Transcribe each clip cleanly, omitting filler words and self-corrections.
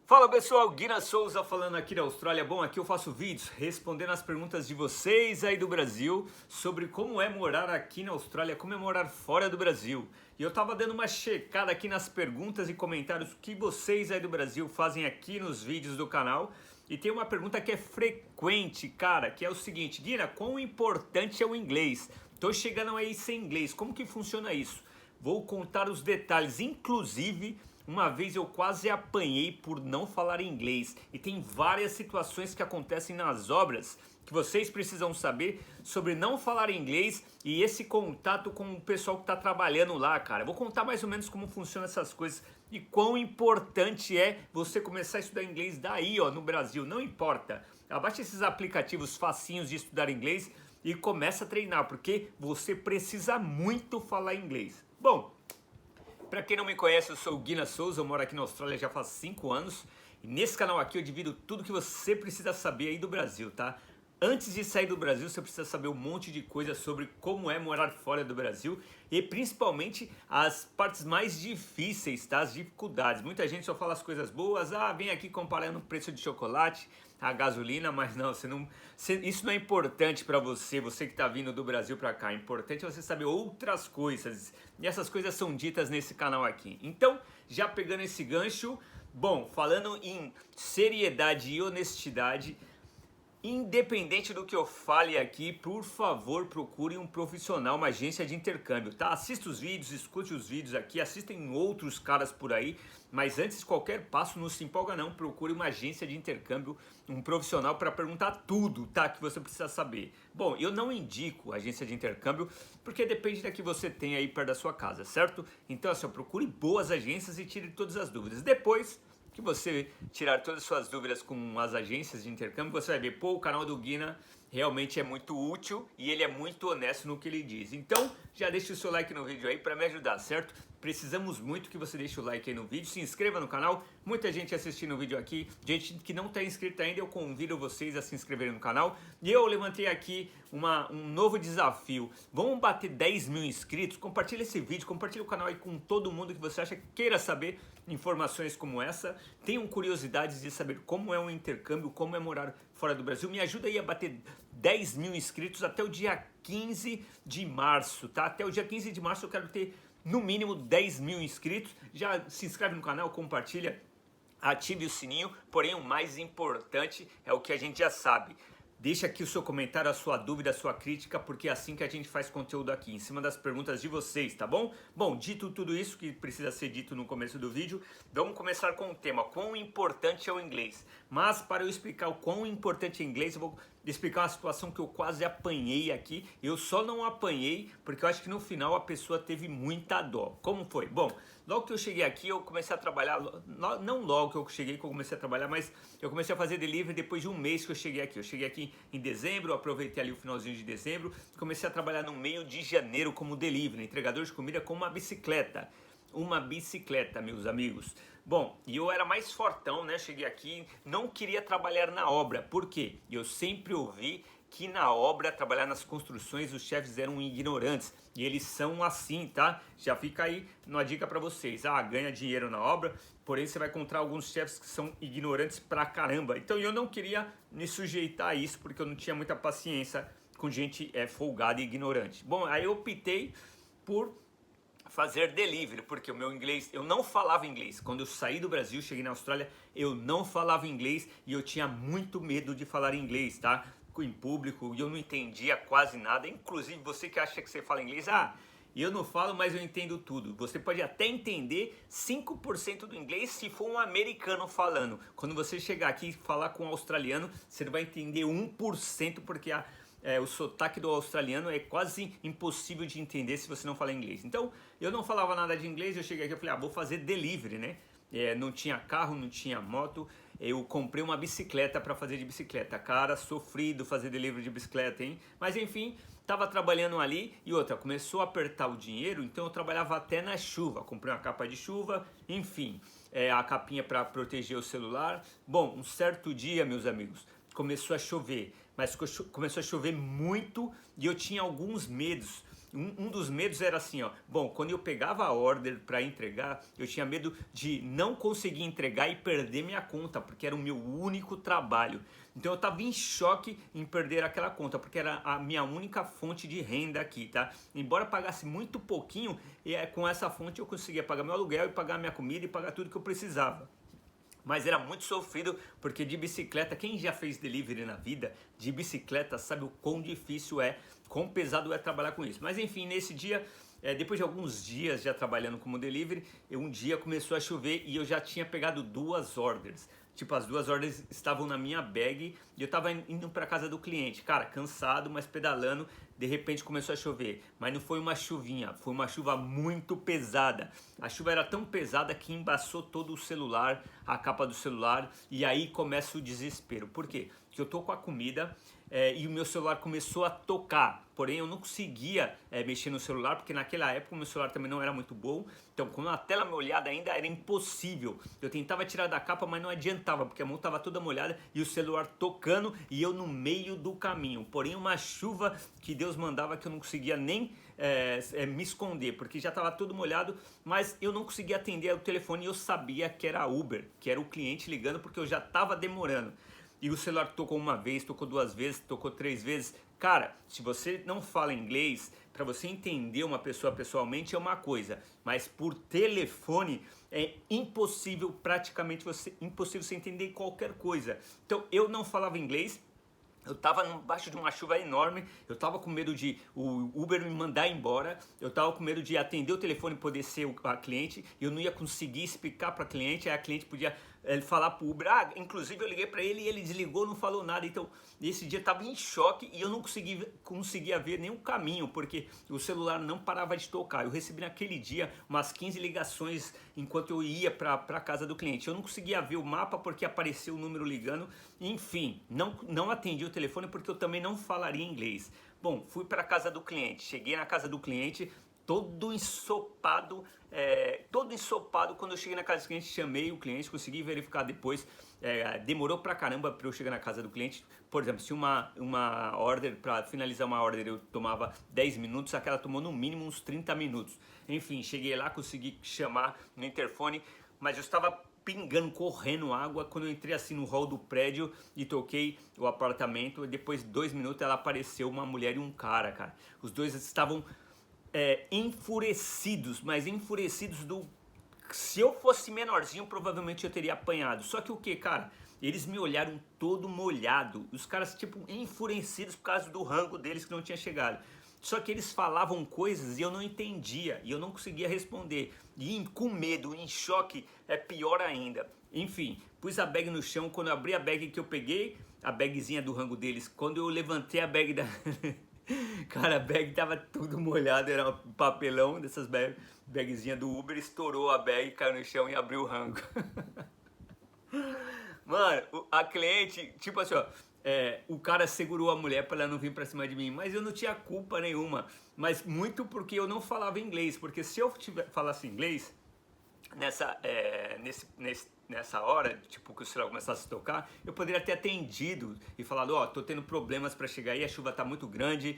Fala pessoal, Guina Souza falando aqui da Austrália. Bom, aqui eu faço vídeos respondendo as perguntas de vocês aí do Brasil sobre como é morar aqui na Austrália, como é morar fora do Brasil. E eu tava dando uma checada aqui nas perguntas e comentários que vocês aí do Brasil fazem aqui nos vídeos do canal. E tem uma pergunta que é frequente, cara, que é o seguinte: Guina, quão importante é o inglês? Tô chegando aí sem inglês, como que funciona isso? Vou contar os detalhes, inclusive uma vez eu quase apanhei por não falar inglês e tem várias situações que acontecem nas obras que vocês precisam saber sobre não falar inglês e esse contato com o pessoal que está trabalhando lá, cara. Eu vou contar mais ou menos como funcionam essas coisas e quão importante é você começar a estudar inglês daí, ó, no Brasil. Não importa, abaixa esses aplicativos facinhos de estudar inglês e começa a treinar, porque você precisa muito falar inglês. Bom, para quem não me conhece, eu sou o Guina Souza, eu moro aqui na Austrália já faz 5 anos e nesse canal aqui eu divido tudo que você precisa saber aí do Brasil, tá? Antes de sair do Brasil, você precisa saber um monte de coisa sobre como é morar fora do Brasil e principalmente as partes mais difíceis, tá? As dificuldades. Muita gente só fala as coisas boas, vem aqui comparando o preço de chocolate, a gasolina, mas não, isso não é importante para você que está vindo do Brasil para cá. É importante você saber outras coisas e essas coisas são ditas nesse canal aqui. Então, já pegando esse gancho, bom, falando em seriedade e honestidade, independente do que eu fale aqui, por favor, procure um profissional, uma agência de intercâmbio, tá? Assista os vídeos, escute os vídeos aqui, assistem outros caras por aí, mas antes de qualquer passo, não se empolga não, procure uma agência de intercâmbio, um profissional para perguntar tudo, tá? Que você precisa saber. Bom, eu não indico agência de intercâmbio, porque depende da que você tem aí perto da sua casa, certo? Então, assim, procure boas agências e tire todas as dúvidas. Depois que você tirar todas as suas dúvidas com as agências de intercâmbio, você vai ver, pô, o canal do Guina realmente é muito útil e ele é muito honesto no que ele diz. Então, já deixa o seu like no vídeo aí para me ajudar, certo? Precisamos muito que você deixe o like aí no vídeo, se inscreva no canal, muita gente assistindo o vídeo aqui, gente que não está inscrita ainda, eu convido vocês a se inscreverem no canal. E eu levantei aqui um novo desafio, vamos bater 10 mil inscritos, compartilha esse vídeo, compartilha o canal aí com todo mundo que você acha que queira saber informações como essa, tenham curiosidades de saber como é um intercâmbio, como é morar fora do Brasil, me ajuda aí a bater 10 mil inscritos até o dia 15 de março, tá? Até o dia 15 de março eu quero ter no mínimo 10 mil inscritos. Já se inscreve no canal, compartilha, ative o sininho, porém o mais importante é o que a gente já sabe. Deixa aqui o seu comentário, a sua dúvida, a sua crítica, porque é assim que a gente faz conteúdo aqui, em cima das perguntas de vocês, tá bom? Bom, dito tudo isso que precisa ser dito no começo do vídeo, vamos começar com o tema, quão importante é o inglês. Mas para eu explicar o quão importante é o inglês, eu vou explicar uma situação que eu quase apanhei aqui. Eu só não apanhei porque eu acho que no final a pessoa teve muita dó. Como foi? Bom, logo que eu cheguei aqui, eu comecei a trabalhar, não logo que eu cheguei que eu comecei a trabalhar, mas eu comecei a fazer delivery depois de um mês que eu cheguei aqui. Eu cheguei aqui em dezembro, aproveitei ali o finalzinho de dezembro, comecei a trabalhar no meio de janeiro como delivery, entregador de comida com uma bicicleta. Uma bicicleta, meus amigos. Bom, e eu era mais fortão, né? Cheguei aqui, não queria trabalhar na obra. Por quê? Eu sempre ouvi que na obra, trabalhar nas construções, os chefes eram ignorantes. E eles são assim, tá? Já fica aí uma dica pra vocês. Ganha dinheiro na obra, porém você vai encontrar alguns chefes que são ignorantes pra caramba. Então eu não queria me sujeitar a isso, porque eu não tinha muita paciência com gente folgada e ignorante. Bom, aí eu optei por fazer delivery, porque o meu inglês, eu não falava inglês. Quando eu saí do Brasil, cheguei na Austrália, eu não falava inglês e eu tinha muito medo de falar inglês, tá? Em público, e eu não entendia quase nada. Inclusive, você que acha que você fala inglês, eu não falo, mas eu entendo tudo. Você pode até entender 5% do inglês se for um americano falando. Quando você chegar aqui e falar com um australiano, você não vai entender 1%, porque o sotaque do australiano é quase impossível de entender se você não fala inglês. Então, eu não falava nada de inglês, eu cheguei aqui e falei, vou fazer delivery, né? Não tinha carro, não tinha moto, eu comprei uma bicicleta para fazer de bicicleta. Cara, sofrido fazer delivery de bicicleta, hein? Mas enfim, tava trabalhando ali e outra, começou a apertar o dinheiro, então eu trabalhava até na chuva. Comprei uma capa de chuva, enfim, a capinha para proteger o celular. Bom, um certo dia, meus amigos, começou a chover, mas começou a chover muito e eu tinha alguns medos Um dos medos era assim, ó, bom, quando eu pegava a order para entregar, eu tinha medo de não conseguir entregar e perder minha conta, porque era o meu único trabalho. Então eu estava em choque em perder aquela conta, porque era a minha única fonte de renda aqui, tá? Embora pagasse muito pouquinho, com essa fonte eu conseguia pagar meu aluguel e pagar minha comida e pagar tudo que eu precisava. Mas era muito sofrido, porque de bicicleta, quem já fez delivery na vida, de bicicleta sabe o quão difícil é, quão pesado é trabalhar com isso. Mas enfim, nesse dia, depois de alguns dias já trabalhando como delivery, um dia começou a chover e eu já tinha pegado 2 orders. Tipo, as 2 ordens estavam na minha bag e eu estava indo para casa do cliente. Cara, cansado, mas pedalando, de repente começou a chover. Mas não foi uma chuvinha, foi uma chuva muito pesada. A chuva era tão pesada que embaçou todo o celular, a capa do celular, e aí começa o desespero. Por quê? Porque eu tô com a comida e o meu celular começou a tocar. Porém, eu não conseguia mexer no celular, porque naquela época o meu celular também não era muito bom. Então, com a tela molhada ainda era impossível. Eu tentava tirar da capa, mas não adiantava, porque a mão estava toda molhada e o celular tocando e eu no meio do caminho. Porém, uma chuva que Deus mandava que eu não conseguia nem me esconder, porque já estava tudo molhado, mas eu não conseguia atender o telefone e eu sabia que era Uber, que era o cliente ligando, porque eu já estava demorando. E o celular tocou uma vez, tocou 2 vezes, tocou 3 vezes. Cara, se você não fala inglês, para você entender uma pessoa pessoalmente é uma coisa, mas por telefone é impossível, impossível você entender qualquer coisa. Então eu não falava inglês. Eu estava embaixo de uma chuva enorme, eu estava com medo de o Uber me mandar embora, eu estava com medo de atender o telefone e poder ser a cliente, eu não ia conseguir explicar para a cliente, aí a cliente podia falar para o Uber, inclusive eu liguei para ele e ele desligou, não falou nada. Então nesse dia eu estava em choque e eu não conseguia ver nenhum caminho, porque o celular não parava de tocar. Eu recebi naquele dia umas 15 ligações enquanto eu ia para a casa do cliente. Eu não conseguia ver o mapa porque apareceu o número ligando, enfim, não atendi o telefone porque eu também não falaria inglês. Bom, fui para a casa do cliente, cheguei na casa do cliente, todo ensopado, quando eu cheguei na casa do cliente, chamei o cliente, consegui verificar depois, demorou pra caramba para eu chegar na casa do cliente. Por exemplo, se uma order, para finalizar uma order eu tomava 10 minutos, aquela tomou no mínimo uns 30 minutos. Enfim, cheguei lá, consegui chamar no interfone, mas eu estava pingando, correndo água, quando eu entrei assim no hall do prédio e toquei o apartamento, e depois de 2 minutos ela apareceu, uma mulher e um cara. Os dois estavam enfurecidos, mas enfurecidos se eu fosse menorzinho, provavelmente eu teria apanhado. Só que o que, cara? Eles me olharam todo molhado. Os caras, tipo, enfurecidos por causa do rango deles que não tinha chegado. Só que eles falavam coisas e eu não entendia. E eu não conseguia responder. E com medo, em choque, é pior ainda. Enfim, pus a bag no chão. Quando eu abri a bag que eu peguei, a bagzinha do rango deles. Quando eu levantei a bag da... Cara, a bag tava tudo molhado, era um papelão dessas bagzinhas do Uber, estourou a bag, caiu no chão e abriu o rango. Mano, a cliente, tipo assim, ó, o cara segurou a mulher para ela não vir para cima de mim, mas eu não tinha culpa nenhuma, mas muito porque eu não falava inglês, porque se eu falasse inglês, nessa hora, tipo, que o celular começasse a tocar, eu poderia ter atendido e falado, tô tendo problemas para chegar aí, a chuva tá muito grande,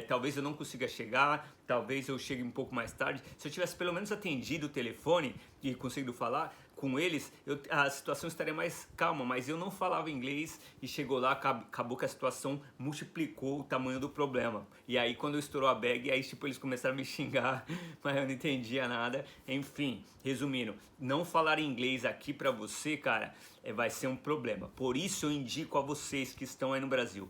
talvez eu não consiga chegar, talvez eu chegue um pouco mais tarde. Se eu tivesse pelo menos atendido o telefone e conseguido falar com eles, a situação estaria mais calma, mas eu não falava inglês e chegou lá, acabou que a situação multiplicou o tamanho do problema. E aí quando estourou a bag, aí tipo eles começaram a me xingar, mas eu não entendia nada. Enfim, resumindo, não falar inglês aqui pra você, cara, vai ser um problema. Por isso eu indico a vocês que estão aí no Brasil.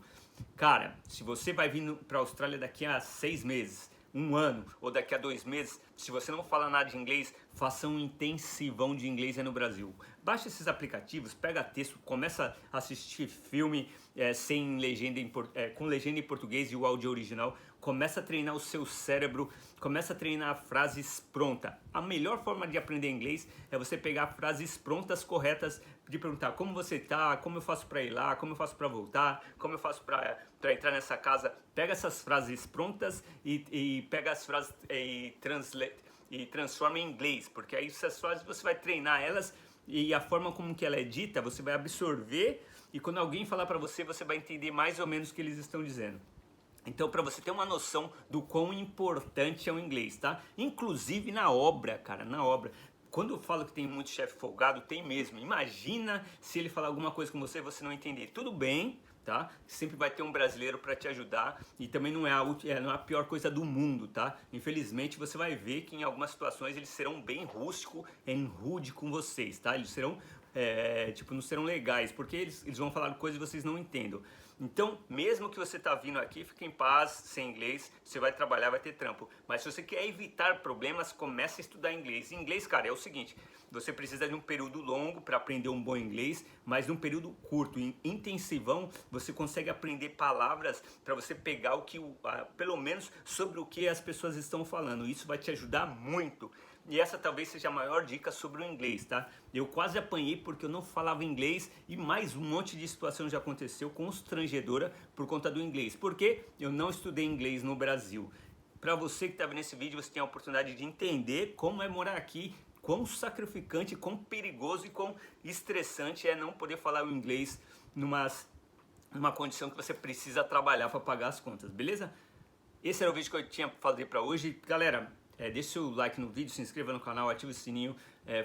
Cara, se você vai vir pra Austrália daqui a 6 meses, 1 ano ou daqui a 2 meses, se você não fala nada de inglês, faça um intensivão de inglês aí no Brasil. Baixa esses aplicativos, pega texto, começa a assistir filme sem legenda com legenda em português e o áudio original. Começa a treinar o seu cérebro, começa a treinar frases prontas. A melhor forma de aprender inglês é você pegar frases prontas, corretas, de perguntar como você tá, como eu faço para ir lá, como eu faço para voltar, como eu faço para entrar nessa casa. Pega essas frases prontas e pega as frases e transforma em inglês, porque aí essas frases você vai treinar elas e a forma como que ela é dita, você vai absorver e quando alguém falar para você, você vai entender mais ou menos o que eles estão dizendo. Então, para você ter uma noção do quão importante é o inglês, tá? Inclusive na obra, cara, na obra. Quando eu falo que tem muito chefe folgado, tem mesmo. Imagina se ele falar alguma coisa com você e você não entender. Tudo bem, tá? Sempre vai ter um brasileiro para te ajudar e também não é a pior coisa do mundo, tá? Infelizmente, você vai ver que em algumas situações eles serão bem rústico e rude com vocês, tá? Eles serão, tipo, não serão legais, porque eles vão falar coisas que vocês não entendam. Então, mesmo que você tá vindo aqui, fique em paz, sem inglês, você vai trabalhar, vai ter trampo. Mas se você quer evitar problemas, comece a estudar inglês. Inglês, cara, é o seguinte, você precisa de um período longo para aprender um bom inglês, mas num período curto, intensivão, você consegue aprender palavras para você pegar o que, pelo menos sobre o que as pessoas estão falando. Isso vai te ajudar muito. E essa talvez seja a maior dica sobre o inglês, tá? Eu quase apanhei porque eu não falava inglês e mais um monte de situação já aconteceu constrangedora por conta do inglês. Porque eu não estudei inglês no Brasil. Para você que está vendo esse vídeo, você tem a oportunidade de entender como é morar aqui, quão sacrificante, quão perigoso e quão estressante é não poder falar o inglês numa condição que você precisa trabalhar para pagar as contas, beleza? Esse era o vídeo que eu tinha para fazer para hoje. Galera, deixe seu like no vídeo, se inscreva no canal, ative o sininho,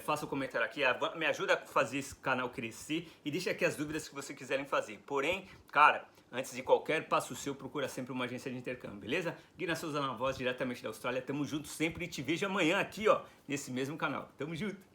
faça um comentário aqui, me ajuda a fazer esse canal crescer e deixe aqui as dúvidas que vocês quiserem fazer. Porém, cara, antes de qualquer passo seu, procura sempre uma agência de intercâmbio, beleza? Guina Souza na voz, diretamente da Austrália, tamo junto sempre e te vejo amanhã aqui, ó, nesse mesmo canal. Tamo junto!